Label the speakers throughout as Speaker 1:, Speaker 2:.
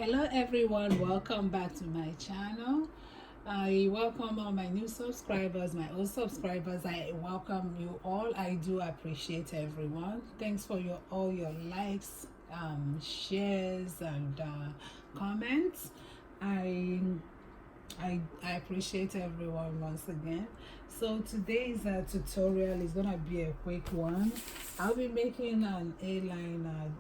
Speaker 1: Hello everyone, welcome back to my channel. I welcome all my new subscribers, my old subscribers. I welcome you all. I do appreciate everyone. Thanks for all your likes, shares and comments. I appreciate everyone once again. So today's tutorial is gonna be a quick one. I'll be making an A-line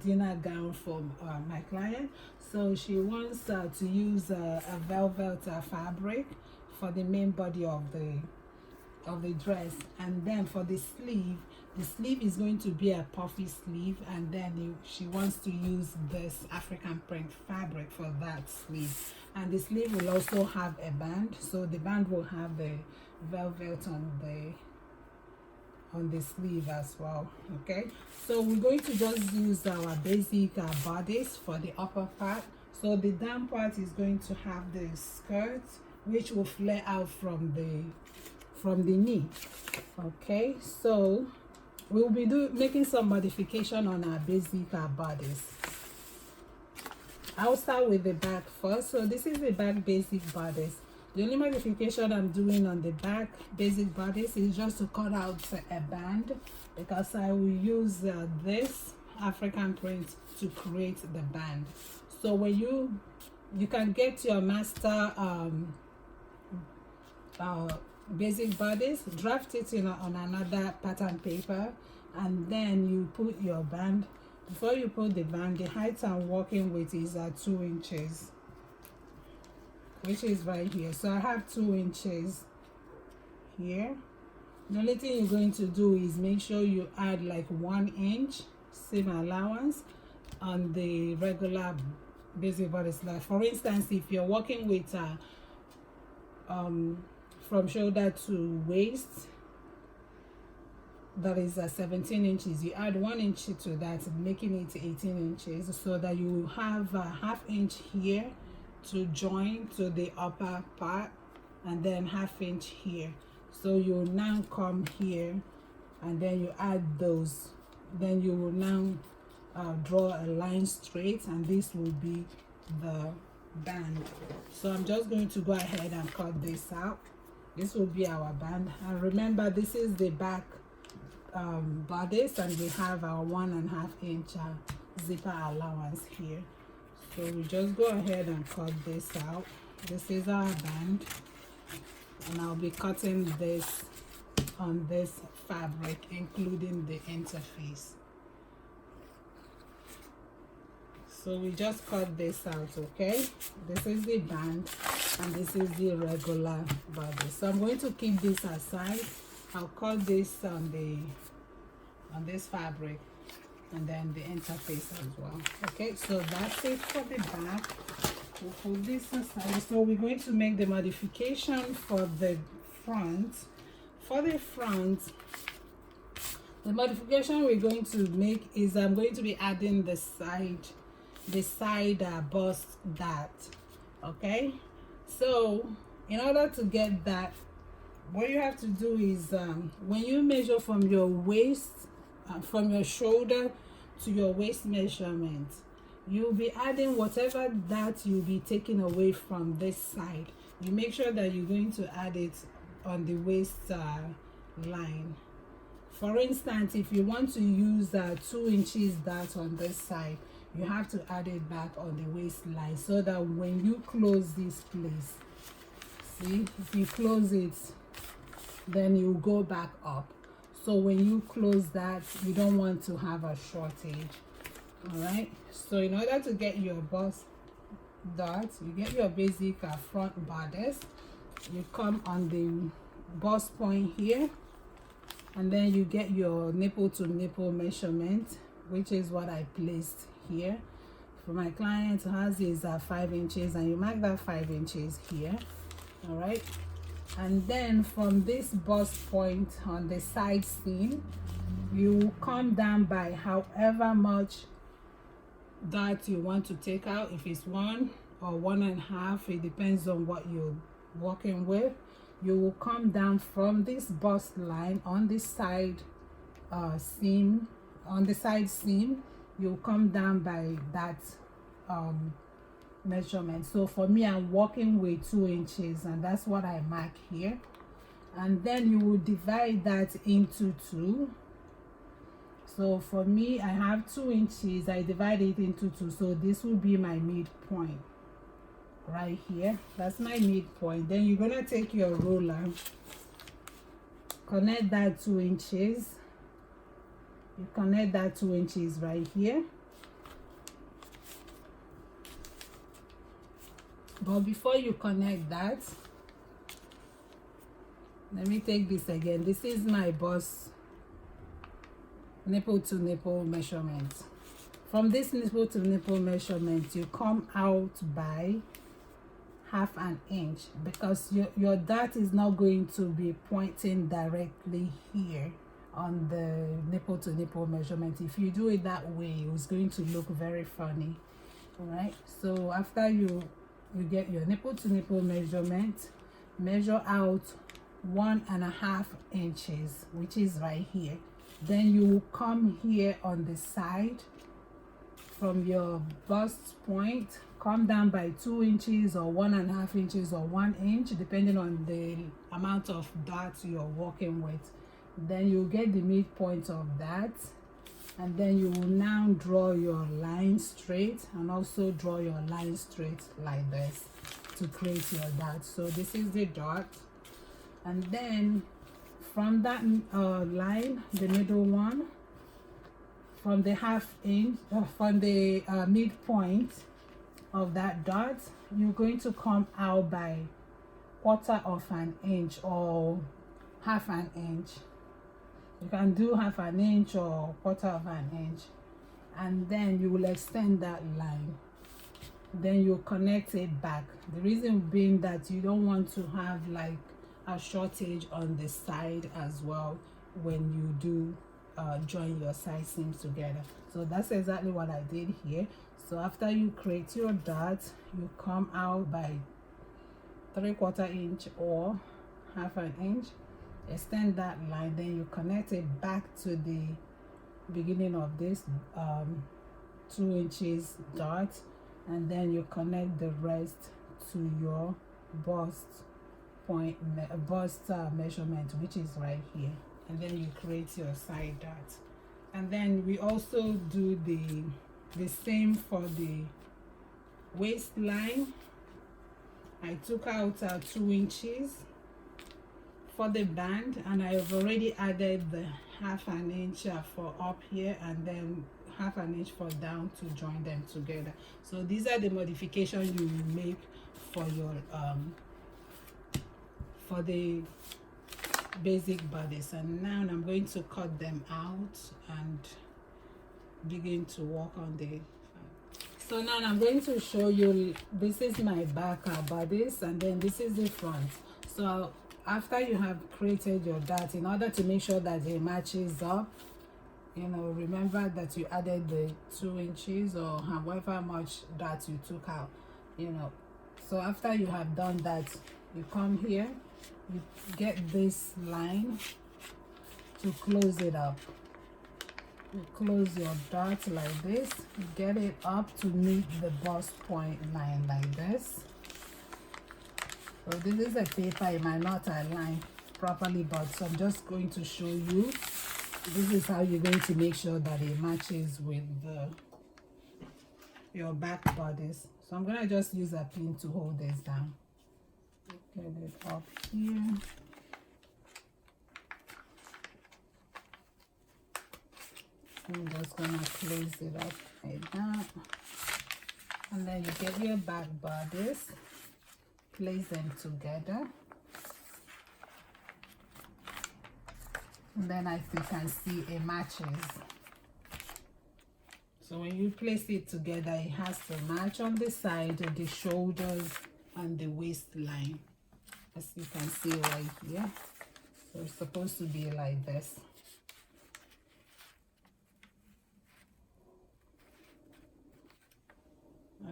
Speaker 1: dinner gown for my client. So she wants to use a velvet fabric for the main body of the dress, and then for the sleeve is going to be a puffy sleeve, and then she wants to use this African print fabric for that sleeve, and the sleeve will also have a band, so the band will have the velvet on the sleeve as well. Okay, so we're going to just use our basic bodice for the upper part. So the down part is going to have the skirt, which will flare out from the knee. Okay, so we'll be making some modification on our basic bodice. I'll start with the back first. So this is the back basic bodice. The only modification I'm doing on the back basic bodice is just to cut out a band, because I will use this African print to create the band. So when you can get your master basic bodice, draft it on another pattern paper, and then you put your band. Before you put the band, the height I'm working with is 2 inches, which is right here. So I have 2 inches here. The only thing you're going to do is make sure you add like 1 inch seam allowance on the regular basic bodice. Like for instance, if you're working with from shoulder to waist, that is 17 inches, you add 1 inch to that, making it 18 inches, so that you have a ½ inch here to join to the upper part, and then ½ inch here. So you now come here and then you add those, then you will now draw a line straight, and this will be the band. So I'm just going to go ahead and cut this out. This will be our band, and remember this is the back bodice, and we have our 1½ inch zipper allowance here. So we just go ahead and cut this out. This is our band, and I'll be cutting this on this fabric, including the interface. So we just cut this out. Okay, this is the band and this is the regular body. So I'm going to keep this aside. I'll cut this on this fabric, and then the interface as well. Okay, so that's it for the back. We'll put this aside. So we're going to make the modification for the front. For the front, the modification we're going to make is I'm going to be adding the side bust dart. Okay, so in order to get that, what you have to do is when you measure from your waist, from your shoulder to your waist measurement, you'll be adding whatever that you'll be taking away from this side. You make sure that you're going to add it on the waist line. For instance, if you want to use 2 inches dart on this side, you have to add it back on the waistline, so that when you close this place, see, if you close it, then you go back up. So when you close that, you don't want to have a shortage. All right, so in order to get your bust dart, you get your basic front bodice, you come on the bust point here, and then you get your nipple to nipple measurement, which is what I placed here. For my client, hers is 5 inches, and you mark that 5 inches here. All right, and then from this bust point on the side seam, you come down by however much dart you want to take out. If it's 1 or 1½, it depends on what you're working with. You will come down from this bust line on this side seam, on the side seam. You'll come down by that measurement. So for me, I'm working with 2 inches, and that's what I mark here. And then you will divide that into 2. So for me, I have 2 inches, I divide it into 2, so this will be my midpoint right here. That's my midpoint. Then you're gonna take your ruler, connect that 2 inches, you connect that 2 inches right here. But before you connect that, let me take this again. This is my bust nipple to nipple measurement. From this nipple to nipple measurement, you come out by 1/2 inch, because your dart is not going to be pointing directly here on the nipple to nipple measurement. If you do it that way, it's going to look very funny. All right, so after you get your nipple to nipple measurement, measure out 1.5 inches, which is right here. Then you come here on the side from your bust point, come down by 2 inches or 1.5 inches or 1 inch, depending on the amount of dart you're working with. Then you get the midpoint of that, and then you will now draw your line straight, and also draw your line straight like this to create your dart. So this is the dart, and then from that line, the middle one, from the 1/2 inch, from the midpoint of that dart, you're going to come out by 1/4 inch or 1/2 inch. You can do 1/2 inch or 1/4 inch, and then you will extend that line. Then you connect it back. The reason being that you don't want to have like a shortage on the side as well when you do join your side seams together. So that's exactly what I did here. So after you create your dart, you come out by 3/4 inch or 1/2 inch, extend that line, then you connect it back to the beginning of this 2 inches dart, and then you connect the rest to your bust point, measurement, which is right here, and then you create your side dart. And then we also do the same for the waistline. I took out 2 inches for the band, and I have already added the 1/2 inch for up here, and then 1/2 inch for down to join them together. So these are the modifications you will make for your for the basic bodies. And now I'm going to cut them out and begin to work on the so now I'm going to show you, this is my back bodies, and then this is the front. So after you have created your dart, in order to make sure that it matches up, you know, remember that you added the 2 inches or however much dart you took out, you know. So after you have done that, you come here, you get this line to close it up. You close your dart like this, you get it up to meet the bust point line like this. So this is a paper, it might not align properly, but so I'm just going to show you. This is how you're going to make sure that it matches with your back bodies. So I'm gonna just use a pin to hold this down. Get it up here. I'm just gonna close it up like that. And then you get your back bodies, place them together. And then as you can see, it matches. So when you place it together, it has to match on the side, the shoulders, and the waistline, as you can see right here. So it's supposed to be like this.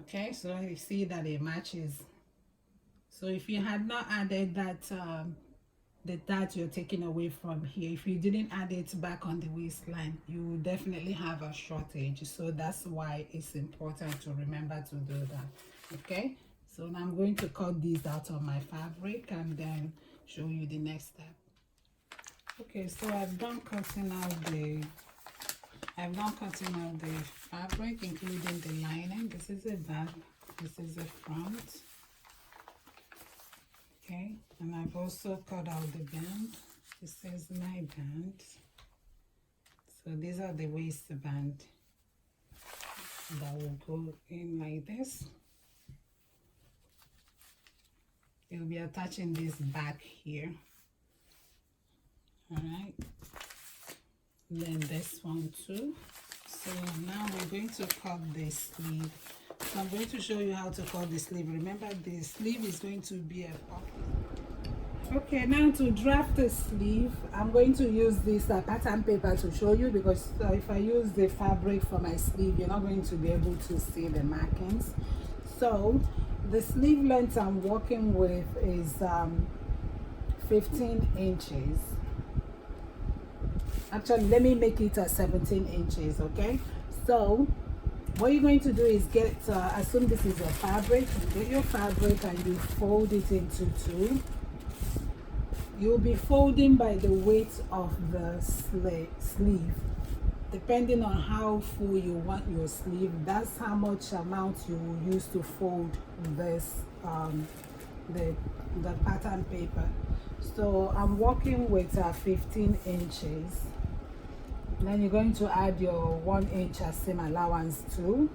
Speaker 1: Okay, so you see that it matches. So if you had not added that that you're taking away from here. If you didn't add it back on the waistline, you will definitely have a shortage. So that's why it's important to remember to do that. Okay, so now I'm going to cut these out of my fabric and then show you the next step. Okay, so I've done cutting out the fabric, including the lining. This is the back, this is the front. Okay, and I've also cut out the band. This is my band. So these are the waistband that will go in like this. You'll be attaching this back here. All right, then this one too. So now we're going to cut the sleeve. So I'm going to show you how to cut the sleeve. Remember, the sleeve is going to be a pocket. Okay, now to draft the sleeve, I'm going to use this pattern paper to show you, because if I use the fabric for my sleeve, you're not going to be able to see the markings. So the sleeve length I'm working with is 15 inches. Actually, let me make it 17 inches. Okay, so what you're going to do is get, assume this is your fabric, get your fabric and you fold it into two. You'll be folding by the weight of the sleeve. Depending on how full you want your sleeve, that's how much amount you will use to fold this, the pattern paper. So I'm working with 15 inches. Then you're going to add your 1 inch seam allowance too,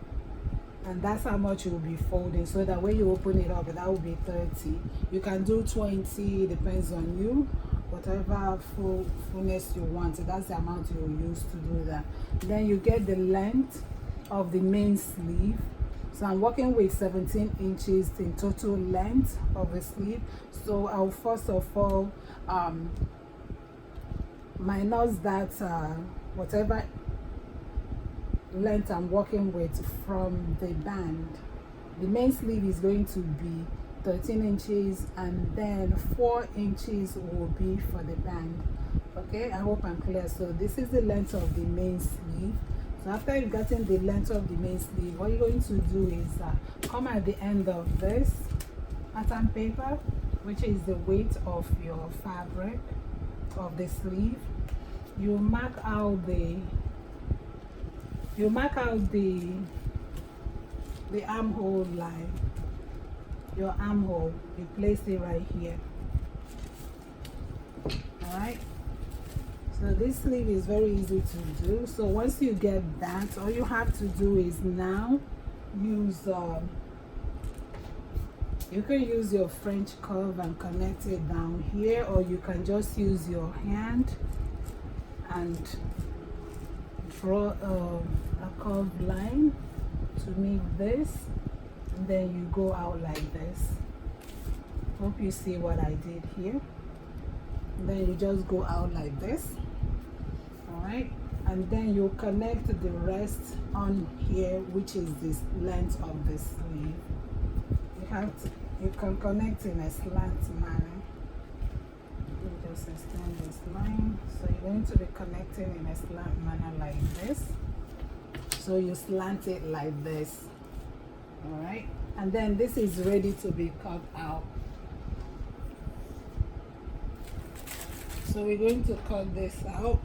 Speaker 1: and that's how much you'll be folding, so that when you open it up, that will be 30. You can do 20, depends on you, whatever fullness you want. So that's the amount you will use to do that. Then you get the length of the main sleeve. So I'm working with 17 inches in total length of the sleeve. So I'll first of all minus that whatever length I'm working with from the band. The main sleeve is going to be 13 inches, and then 4 inches will be for the band. Okay, I hope I'm clear. So this is the length of the main sleeve. So after you've gotten the length of the main sleeve, what you're going to do is come at the end of this pattern paper, which is the weight of your fabric of the sleeve. You mark out the armhole line, your armhole. You place it right here. All right, so this sleeve is very easy to do. So once you get that, all you have to do is now use you can use your French curve and connect it down here, or you can just use your hand and draw a curved line to meet this, and then you go out like this. Hope you see what I did here. And then you just go out like this. All right, and then you connect the rest on here, which is this length of the sleeve. You can connect in a slant manner. Just extend this line. So you're going to be connecting in a slant manner like this. So you slant it like this. All right, and then this is ready to be cut out. So we're going to cut this out.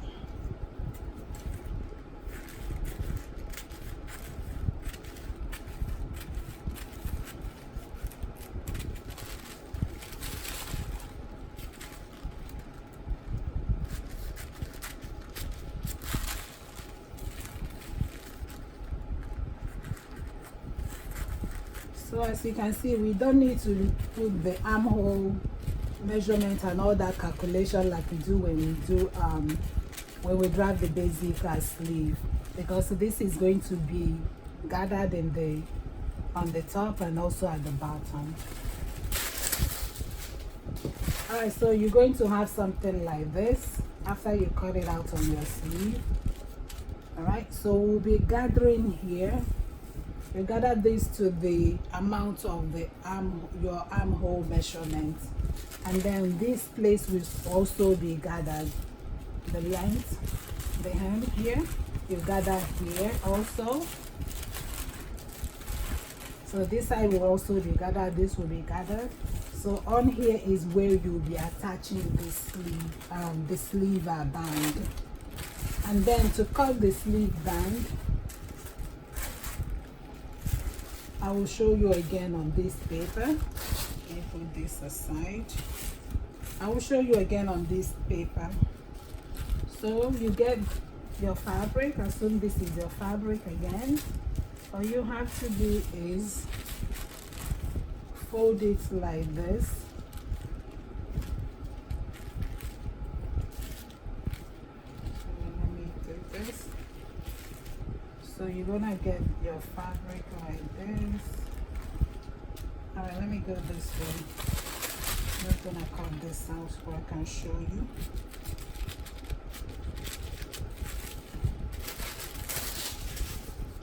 Speaker 1: So as you can see, we don't need to put the armhole measurement and all that calculation like we do when we draft the basic sleeve, because this is going to be gathered on the top and also at the bottom. All right, so you're going to have something like this after you cut it out on your sleeve. All right, so we'll be gathering here. You gather this to the amount of the your armhole measurement. and then this place will also be gathered. The length, the hem here, you gather here also. So this side will also be gathered, this will be gathered. So on here is where you'll be attaching the sleeve band. And then to cut the sleeve band, I will show you again on this paper. Let me put this aside. I will show you again on this paper. So you get your fabric. Assume this is your fabric again. All you have to do is fold it like this. Let me do this. So you're gonna get your fabric like this. All right, let me go this way. I'm just gonna cut this out so I can show you.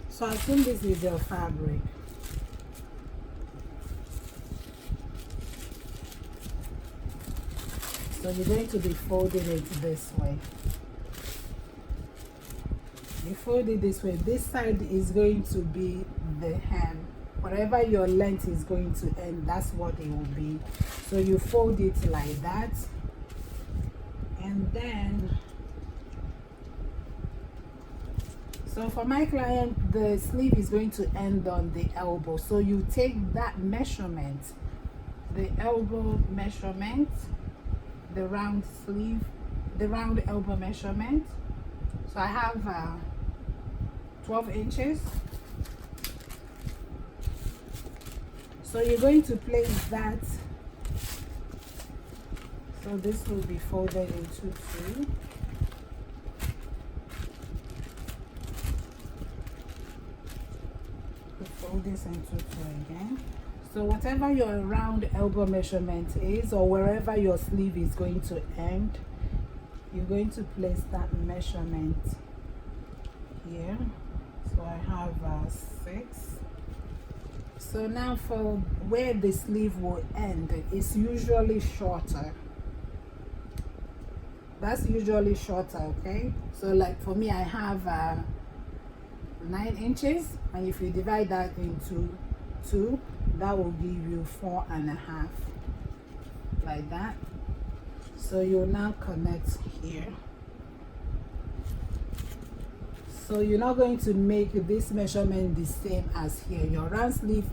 Speaker 1: So I assume this is your fabric. So you're going to be folding it this way. You fold it this way. This side is going to be the hem. Whatever your length is going to end, that's what it will be. So you fold it like that. And then, so for my client, the sleeve is going to end on the elbow. So you take that measurement, the elbow measurement, the round sleeve, the round elbow measurement. So I have 12 inches. So you're going to place that. So this will be folded into two. Fold this into two again. So whatever your round elbow measurement is, or wherever your sleeve is going to end, you're going to place that measurement here. So I have 6. So now for where the sleeve will end, it's usually shorter. That's usually shorter, okay? So like for me, I have 9 inches, and if you divide that into 2, that will give you 4.5, like that. So you'll now connect here. So you're not going to make this measurement the same as here. Your round sleeve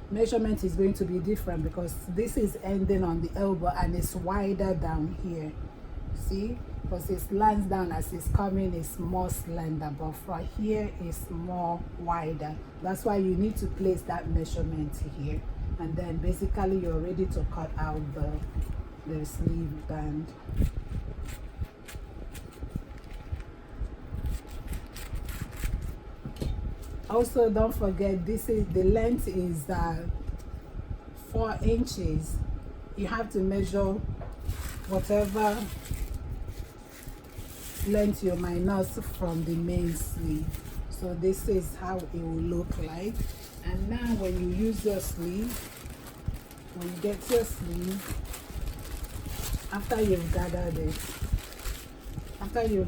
Speaker 1: measurement is going to be different because this is ending on the elbow and it's wider down here. See, because it lands down as it's coming, it's more slender, but from here it's more wider. That's why you need to place that measurement here, and then basically you're ready to cut out the sleeve band. Also, don't forget, this is the length is 4 inches. You have to measure whatever length you minus from the main sleeve. So this is how it will look like. And now when you use your sleeve, when you get your sleeve, after you've gathered it, you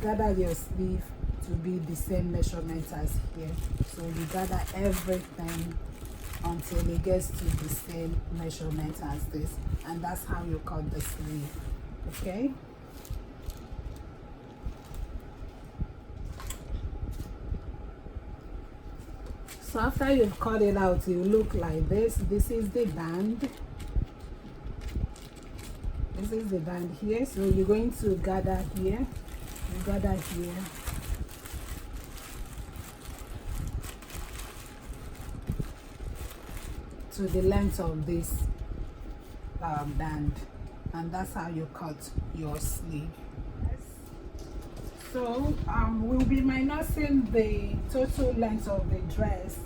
Speaker 1: gather your sleeve to be the same measurement as here. So you gather everything until it gets to the same measurement as this, and that's how you cut the sleeve. Okay, so after you've cut it out, it will look like this. This is the band. This is the band here. So you're going to gather here, you gather here, to the length of this band, and that's how you cut your sleeve. So we'll be minusing the total length of the dress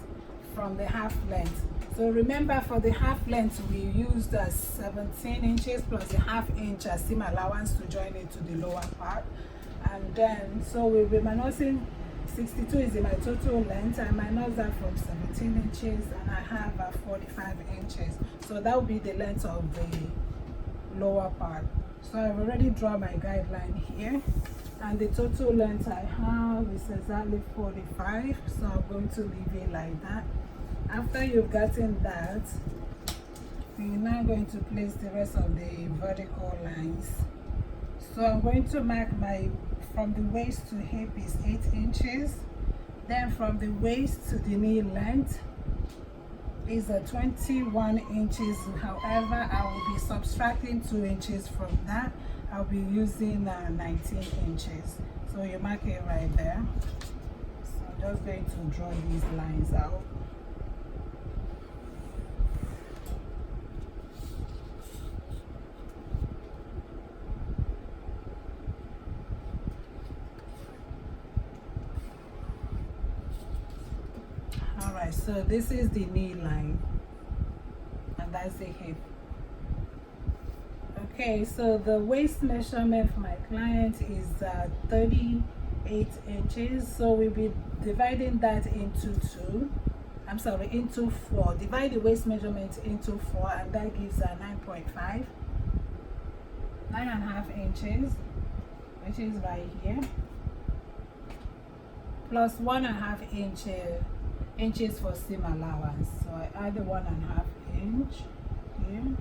Speaker 1: from the half length. So remember, for the half length we used 17 inches plus a half inch as seam allowance to join it to the lower part, and then so we'll be minusing 62 is my total length. I minus that from 17 inches and I have 45 inches. So that will be the length of lower part. So I've already drawn my guideline here, and the total length I have is exactly 45, so I'm going to leave it like that. After you've gotten that, you're now going to place the rest of the vertical lines. So I'm going to mark my, from the waist to hip is 8 inches, then from the waist to the knee length is a 21 inches. However, I will be subtracting 2 inches from that. I'll be using 19 inches. So you mark it right there. So I'm just going to draw these lines out. Alright, so this is the knee line, and that's the hip. Okay, so the waist measurement for my client is 38 inches. So we'll be dividing that into into 4. Divide the waist measurement into 4, and that gives 9.5, 9.5 inches, which is right here, plus 1.5 inches for seam allowance. So I add the 1.5 inch here.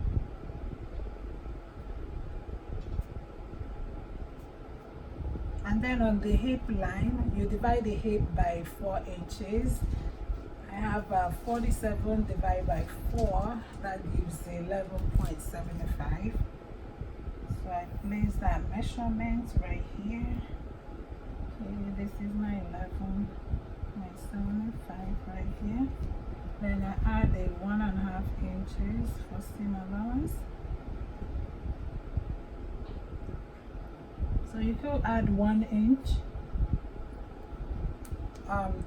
Speaker 1: And then on the hip line, you divide the hip by 4 inches. I have 47 divided by 4, that gives 11.75. So I place that measurement right here. Okay, this is my 11.75 right here. Then I add a 1.5 inches for seam allowance. So you could add 1 inch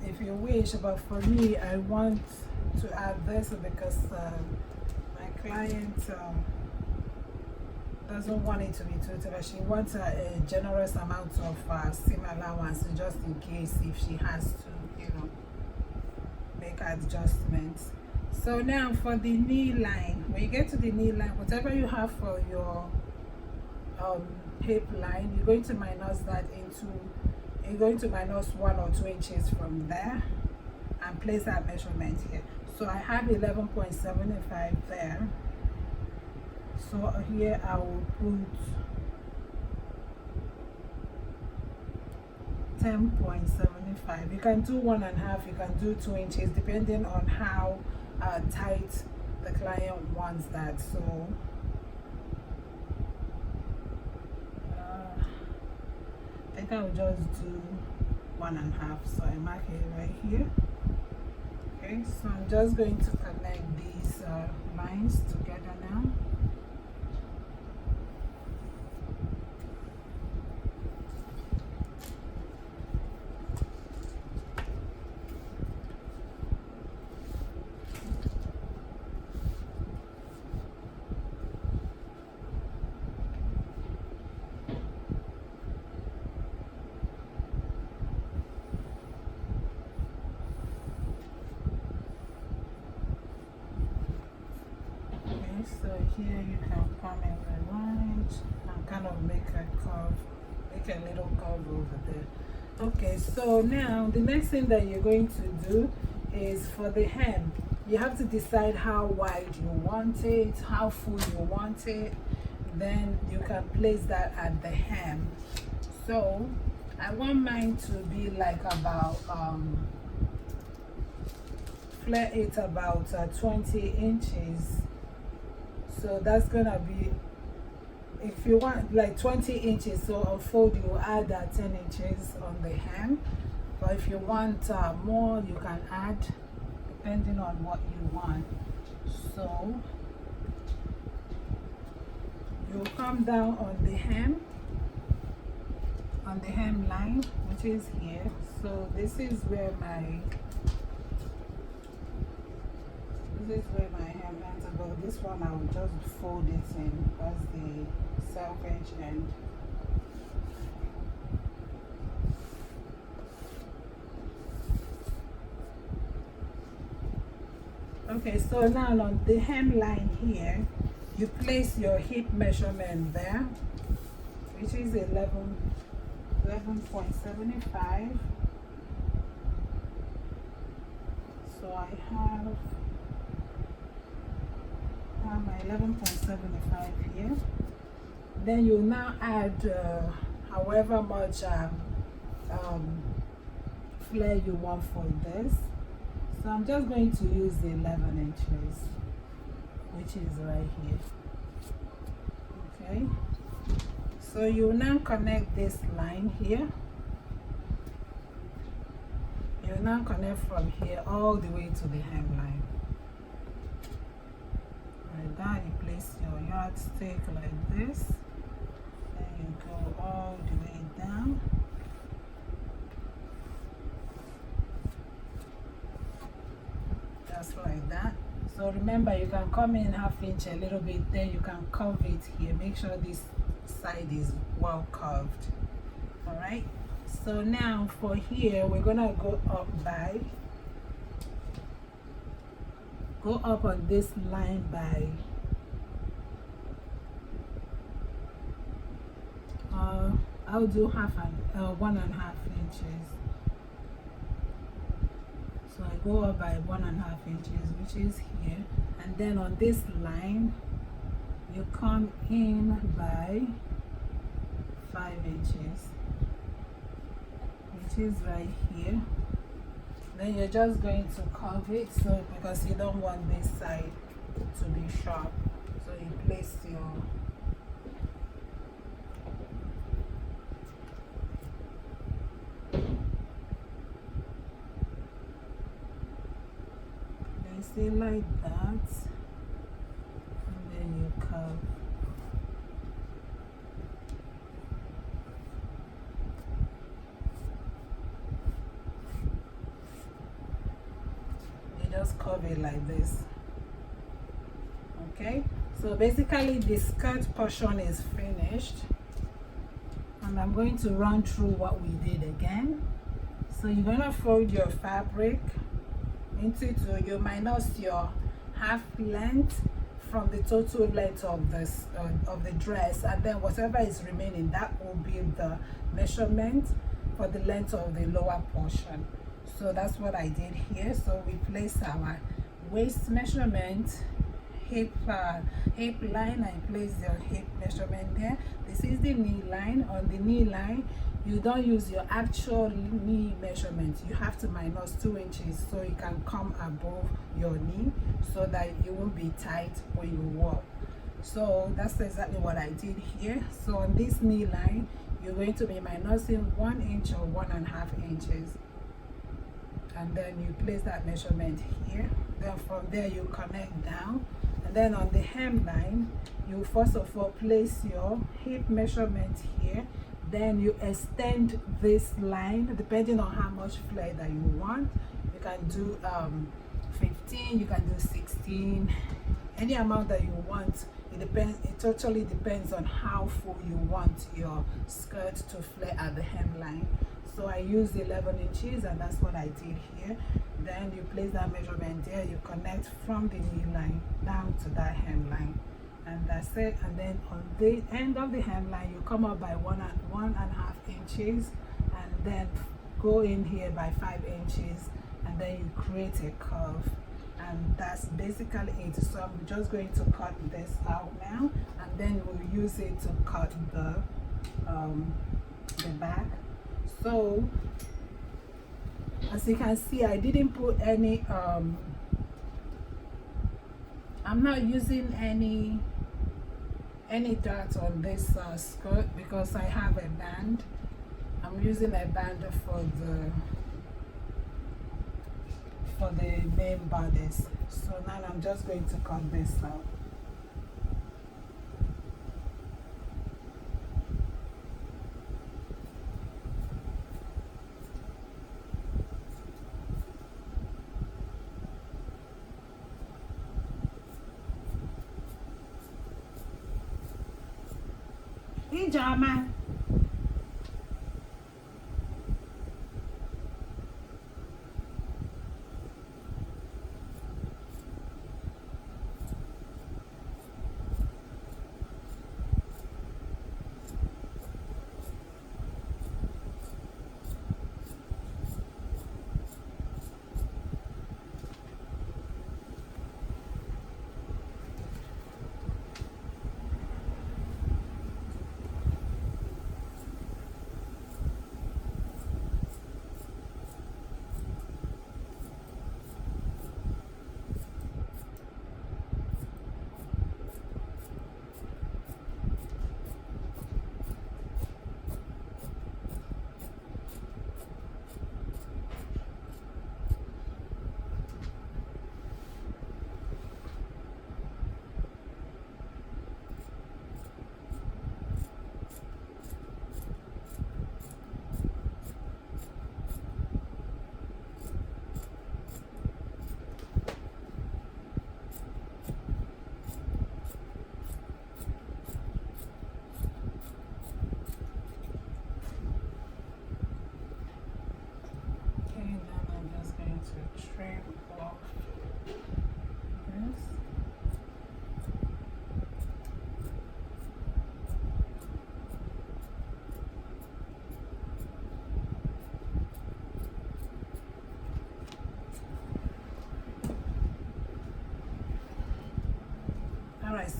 Speaker 1: if you wish, but for me, I want to add this because my client doesn't want it to be too tight. She wants a generous amount of seam allowance just in case if she has to, make adjustments. So now for the knee line, when you get to the knee line, whatever you have for your hip line, you're going to minus that into, you're going to minus 1 or 2 inches from there and place that measurement here. So I have 11.75 there. So here I will put 10.75. You can do 1.5, you can do 2 inches, depending on how tight the client wants that. So I think I'll just do 1.5. So I mark it right here. Okay, so I'm just going to connect these lines together now. So here you can come in the right and kind of make a curve, make a little curve over there. Okay, so now the next thing that you're going to do is for the hem, you have to decide how wide you want it, how full you want it, then you can place that at the hem. So I want mine to be like about flare it about 20 inches. So that's gonna be, if you want like 20 inches, so on fold you add 10 inches on the hem. But if you want more, you can add depending on what you want. So you come down on the hem line, which is here. So this is where my hem ends. About this one I will just fold it in as the self edge end. Okay, so now on the hem line here, you place your hip measurement there, which is 11.75. So I have my 11.75 here. Then you now add however much flare you want for this. So I'm just going to use the 11 inches, which is right here. Okay, so you now connect this line here. You now connect from here all the way to the hemline. Like that, you place your yardstick like this. Then you go all the way down. Just like that. So remember, you can come in ½ inch a little bit, then you can curve it here. Make sure this side is well curved. All right, so now for here we're gonna go up on this line by I'll do 1½ inches. So I go up by 1½ inches, which is here, and then on this line you come in by 5 inches, which is right here. Then you're just going to curve it, so because you don't want this side to be sharp, so you place your it like that, and then you curve. You just curve it like this. Okay, so basically the skirt portion is finished, and I'm going to run through what we did again. So you're going to fold your fabric into two. You minus your half length from the total length of this of the dress, and then whatever is remaining, that will be the measurement for the length of the lower portion. So that's what I did here. So we place our waist measurement, hip line. I place your hip measurement there. This is the knee line. On the knee line, you don't use your actual knee measurement. You have to minus 2 inches so you can come above your knee, so that you won't be tight when you walk. So that's exactly what I did here. So on this knee line, you're going to be minusing 1 inch or 1½ inches, and then you place that measurement here. Then from there you connect down, and then on the hemline, you first of all place your hip measurement here. Then you extend this line depending on how much flare that you want. You can do 15, you can do 16, any amount that you want. It depends. It totally depends on how full you want your skirt to flare at the hemline. So I used 11 inches, and that's what I did here. Then you place that measurement there. You connect from the knee line down to that hemline, and that's it. And then on the end of the hemline, you come up by 1.5 inches, and then go in here by 5 inches, and then you create a curve. And that's basically it. So I'm just going to cut this out now, and then we'll use it to cut the back. So as you can see, I didn't put any I'm not using any darts on this skirt because I have a band. I'm using a band for the main bodice. So now I'm just going to cut this out. Ijama.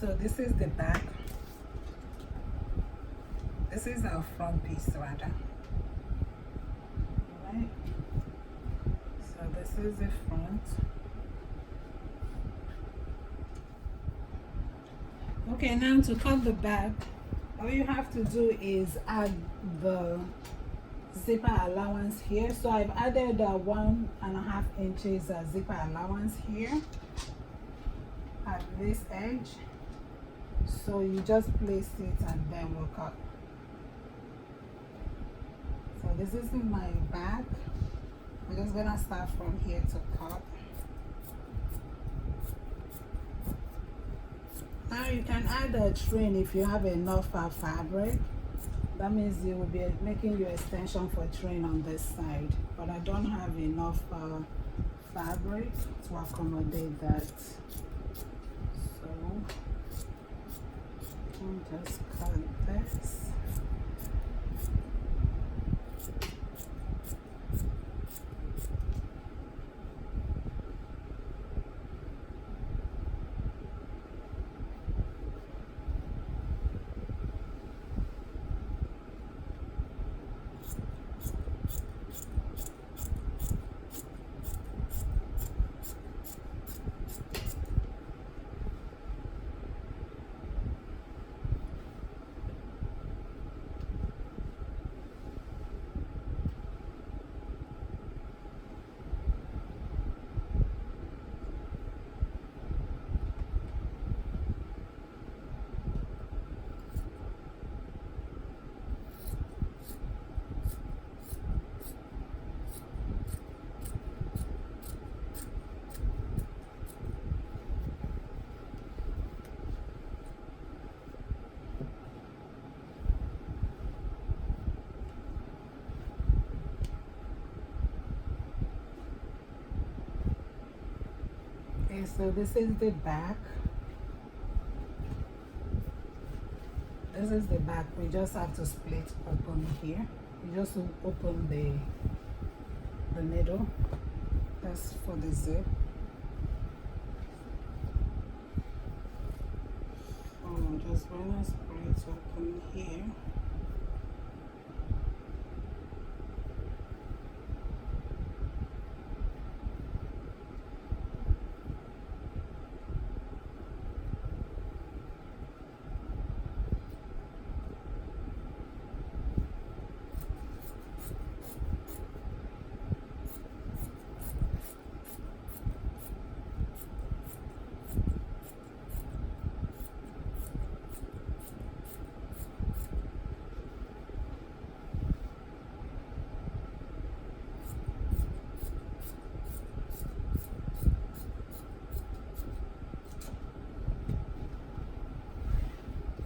Speaker 1: so this is the back. This is our front piece rather. Right? So this is the front. Okay, now to cut the back, all you have to do is add the zipper allowance here. So I've added 1.5 inches zipper allowance here at this edge. So you just place it and then we'll cut. So this is my back. I'm just gonna start from here to cut. Now you can add a train if you have enough fabric. That means you will be making your extension for train on this side. But I don't have enough fabric to accommodate that. So I'll just cut this. Okay, so this is the back. This is the back. We just have to split open here. We just open the middle. That's for the zip. So I'm just gonna split open here.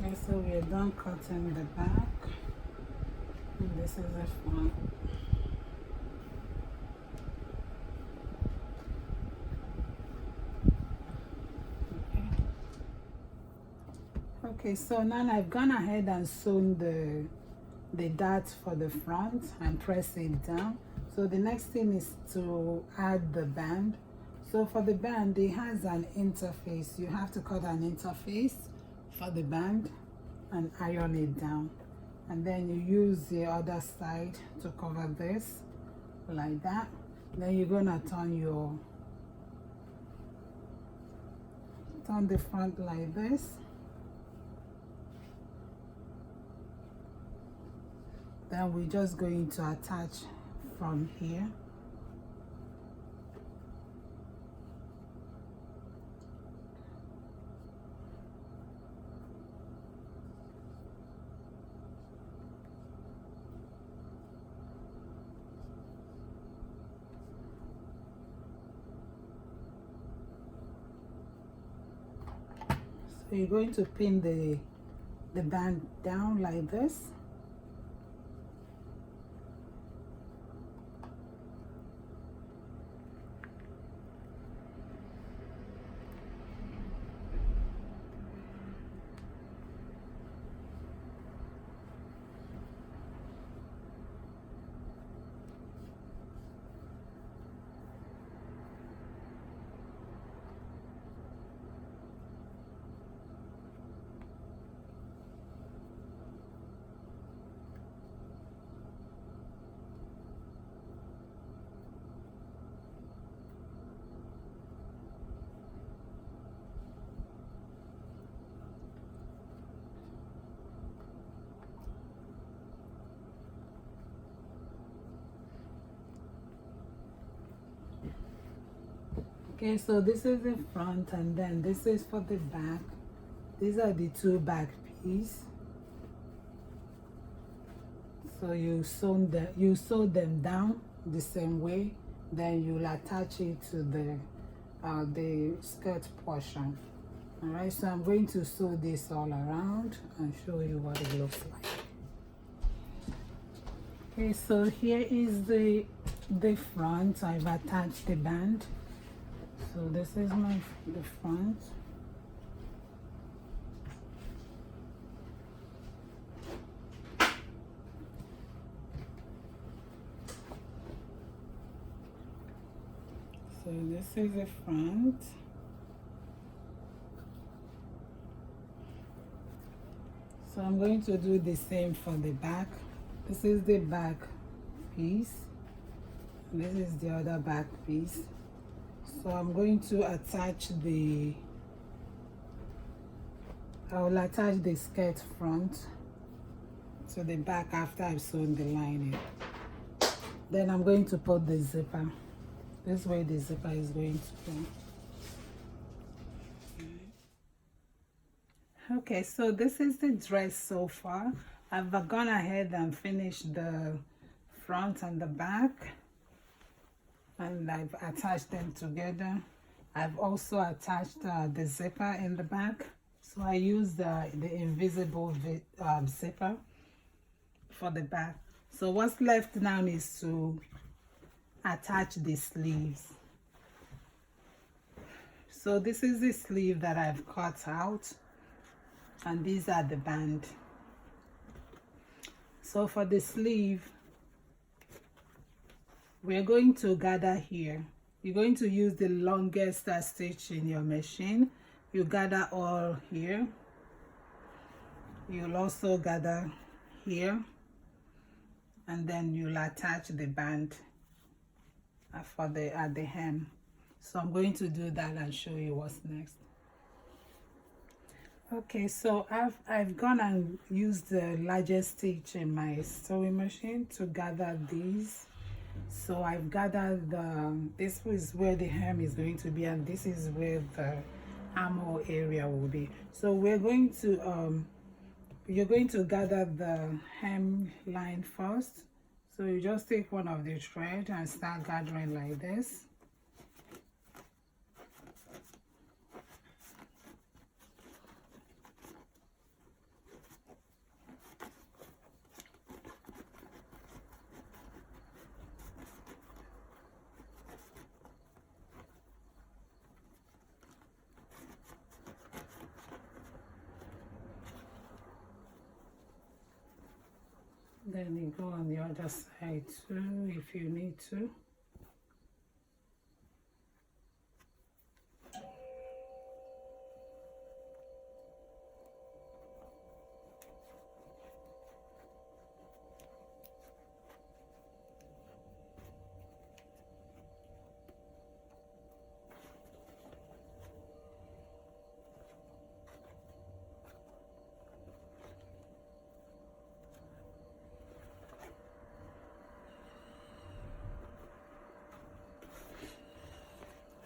Speaker 1: Okay, so we're done cutting the back. And this is the front. Okay, so now I've gone ahead and sewn the dart for the front and press it down. So the next thing is to add the band. So for the band, it has an interface. You have to cut an interface for the band and iron it down. And then you use the other side to cover this like that. Then you're gonna turn the front like this. Then we're just going to attach from here. So you're going to pin the band down like this. Okay, so this is the front and then this is for the back. These are the two back pieces. So you sew them down the same way, then you'll attach it to the skirt portion. All right, so I'm going to sew this all around and show you what it looks like. Okay, so here is the front. I've attached the band. So this is the front. So this is the front. So I'm going to do the same for the back. This is the back piece. This is the other back piece. So I'm going to attach I will attach the skirt front to the back after I've sewn the lining. Then I'm going to put the zipper. This way the zipper is going to go. Okay, so this is the dress so far. I've gone ahead and finished the front and the back, and I've attached them together. I've also attached the zipper in the back. So I use the invisible zipper for the back. So what's left now is to attach the sleeves. So this is the sleeve that I've cut out, and these are the band. So for the sleeve, we're going to gather here. You're going to use the longest stitch in your machine. You gather all here. You'll also gather here, and then you'll attach the band at the hem. So I'm going to do that and show you what's next. Okay, so I've gone and used the largest stitch in my sewing machine to gather these. So I've gathered this is where the hem is going to be, and this is where the armhole area will be. So we're going to you're going to gather the hem line first. So you just take one of the thread and start gathering like this. Then you go on the other side too if you need to.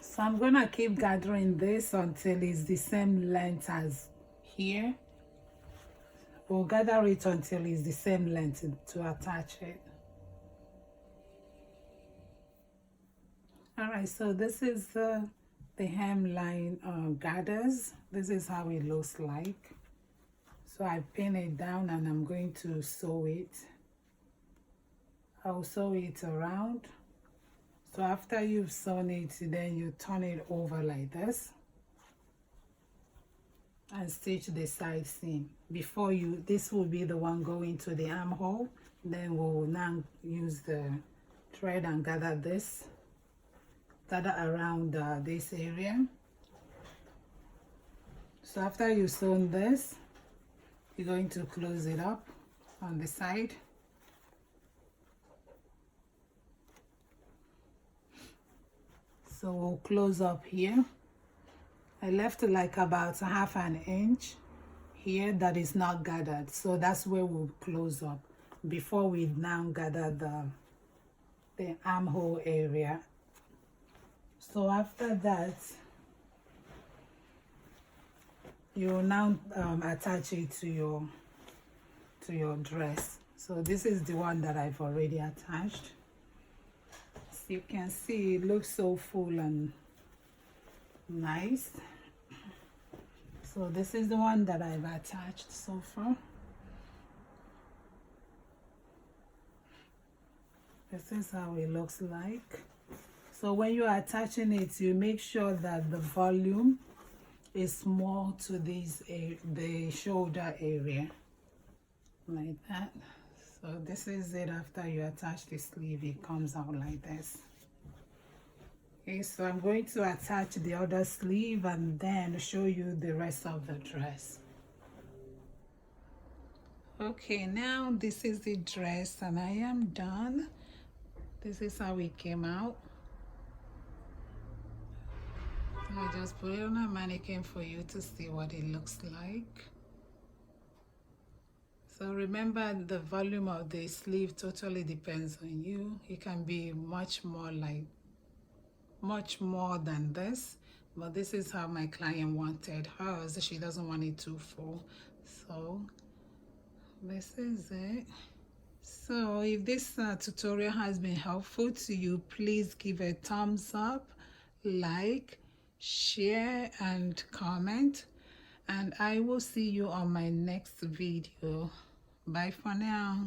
Speaker 1: So I'm gonna keep gathering this until it's the same length as here. We'll gather it until it's the same length to attach it. All right, so this is the hemline gathers. This is how it looks like. So I pin it down and I'm going to sew it. I'll sew it around. So after you've sewn it, then you turn it over like this and stitch the side seam. Before this will be the one going to the armhole. Then we'll now use the thread and gather around this area. So after you've sewn this, you're going to close it up on the side. So we'll close up here. I left like about 1/2 inch here that is not gathered. So that's where we'll close up before we now gather the armhole area. So after that, you will now attach it to your dress. So this is the one that I've already attached. As you can see, it looks so full and nice. So this is the one that I've attached so far. This is how it looks like. So when you're attaching it, you make sure that the volume is small to the shoulder area, like that. So this is it. After you attach the sleeve, it comes out like this. Okay, so I'm going to attach the other sleeve and then show you the rest of the dress. Okay, now this is the dress and I am done. This is how it came out. So I just put it on a mannequin for you to see what it looks like. So remember, the volume of the sleeve totally depends on you. It can be much more than this, but this is how my client wanted hers. She doesn't want it too full. So this is it. So if this tutorial has been helpful to you, please give a thumbs up, like, share and comment, and I will see you on my next video. Bye for now.